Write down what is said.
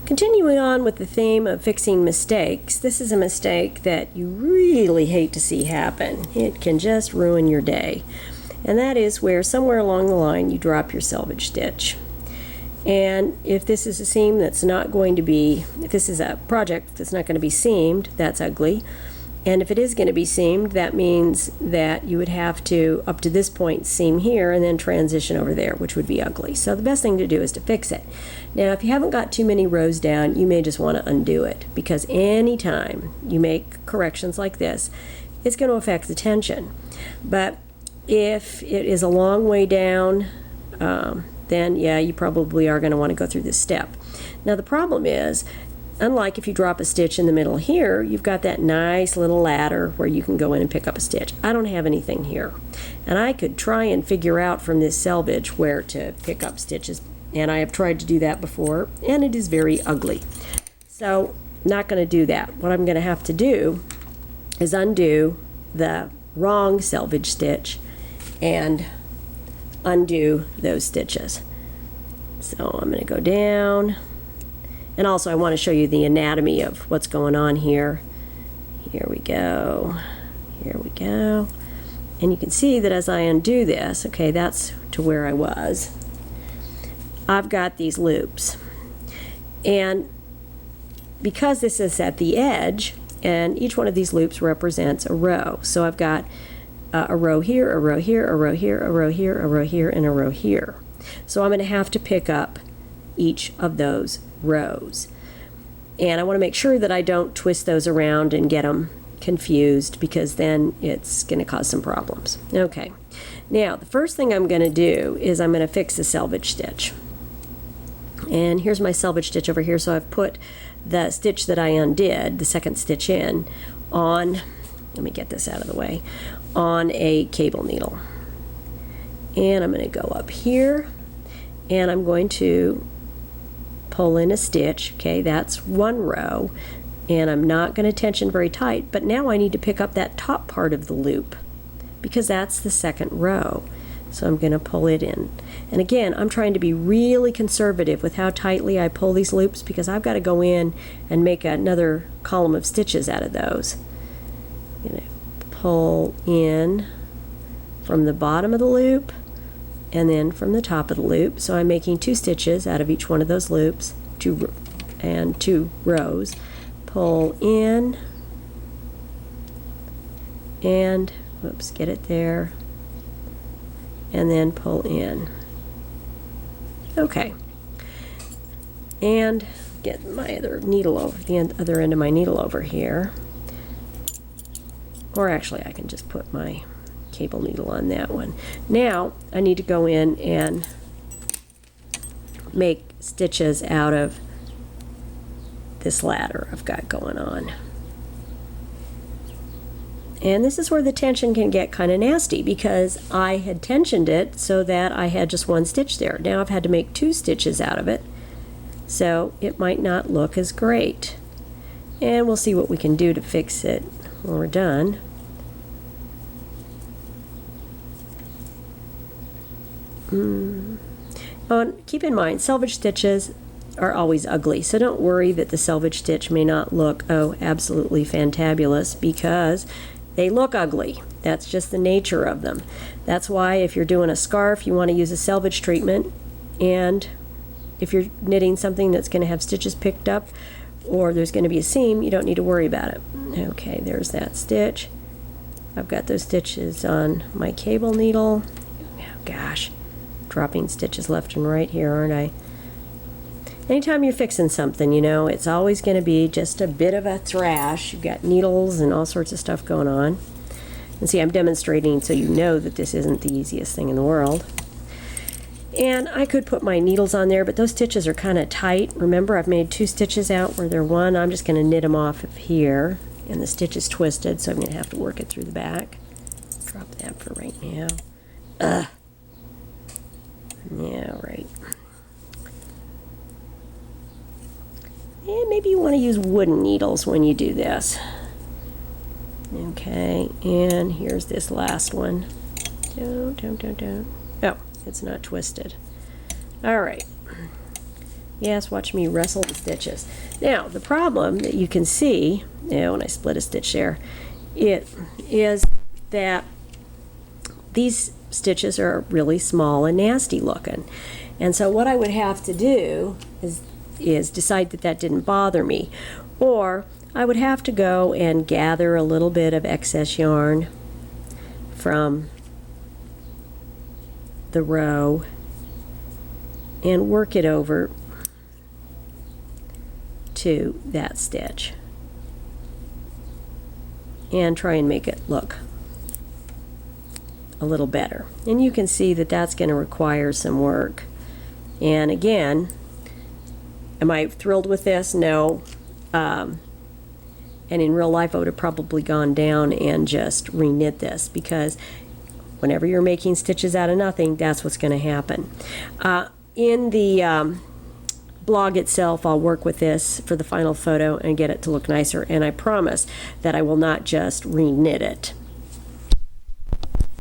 Continuing on with the theme of fixing mistakes, this is a mistake that you really hate to see happen. It can just ruin your day. And that is where somewhere along the line you drop your selvage stitch. And if this is a seam that's not going to be, if this is a project that's not going to be seamed, that's ugly. And if it is going to be seamed, that means that you would have to, up to this point, seam here and then transition over there, which would be ugly. So the best thing to do is to fix it. Now, if you haven't got too many rows down, you may just want to undo it, because anytime you make corrections like this, it's going to affect the tension. But if it is a long way down, then yeah, you probably are going to want to go through this step. Now the problem is, unlike if you drop a stitch in the middle here, you've got that nice little ladder where you can go in and pick up a stitch. I don't have anything here. And I could try and figure out from this selvage where to pick up stitches, and I have tried to do that before, and it is very ugly. So, not going to do that. What I'm going to have to do is undo the wrong selvage stitch and undo those stitches. So I'm going to go down. And also I want to show you the anatomy of what's going on here. Here we go. Here we go. And you can see that as I undo this, okay, that's to where I was, I've got these loops. And because this is at the edge, and each one of these loops represents a row. So I've got a row here, a row here, a row here, a row here, a row here, and a row here. So I'm going to have to pick up each of those rows. And I want to make sure that I don't twist those around and get them confused, because then it's going to cause some problems. Okay, now the first thing I'm going to do is I'm going to fix the selvage stitch. And here's my selvage stitch over here. So I've put the stitch that I undid, the second stitch in, on, let me get this out of the way, on a cable needle. And I'm going to go up here and I'm going to pull in a stitch. Okay, that's one row, and I'm not going to tension very tight, but now I need to pick up that top part of the loop because that's the second row. So I'm going to pull it in. And again, I'm trying to be really conservative with how tightly I pull these loops, because I've got to go in and make another column of stitches out of those. I'm going to pull in from the bottom of the loop and then from the top of the loop. So I'm making 2 stitches out of each one of those loops, 2 rows. Pull in and, whoops, get it there, and then pull in. Okay, and get my other needle over, the other end of my needle over here, or actually I can just put my cable needle on that one. Now I need to go in and make stitches out of this ladder I've got going on. And this is where the tension can get kind of nasty, because I had tensioned it so that I had just 1 stitch there. Now I've had to make 2 stitches out of it, so it might not look as great. And we'll see what we can do to fix it when we're done. Keep in mind, selvage stitches are always ugly, so don't worry that the selvage stitch may not look, oh, absolutely fantabulous, because they look ugly. That's just the nature of them. That's why if you're doing a scarf, you want to use a selvage treatment, and if you're knitting something that's going to have stitches picked up or there's going to be a seam, you don't need to worry about it. Okay, there's that stitch. I've got those stitches on my cable needle. Oh gosh, dropping stitches left and right here, aren't I? Anytime you're fixing something, you know, it's always going to be just a bit of a thrash. You've got needles and all sorts of stuff going on. And see, I'm demonstrating so you know that this isn't the easiest thing in the world. And I could put my needles on there, but those stitches are kind of tight. Remember, I've made 2 stitches out where they're 1. I'm just going to knit them off of here. And the stitch is twisted, so I'm going to have to work it through the back. Drop that for right now. Yeah, right. And maybe you want to use wooden needles when you do this. Okay, and here's this last one. Don't. Oh, it's not twisted. All right. Yes, watch me wrestle the stitches. Now, the problem that you can see, when I split a stitch there, it is that these stitches are really small and nasty looking. And so what I would have to do is decide that that didn't bother me. Or I would have to go and gather a little bit of excess yarn from the row and work it over to that stitch and try and make it look a little better. And you can see that that's going to require some work. And again, am I thrilled with this? No. And in real life I would have probably gone down and just re-knit this, because whenever you're making stitches out of nothing, that's what's going to happen. In the blog itself, I'll work with this for the final photo and get it to look nicer, and I promise that I will not just re-knit it.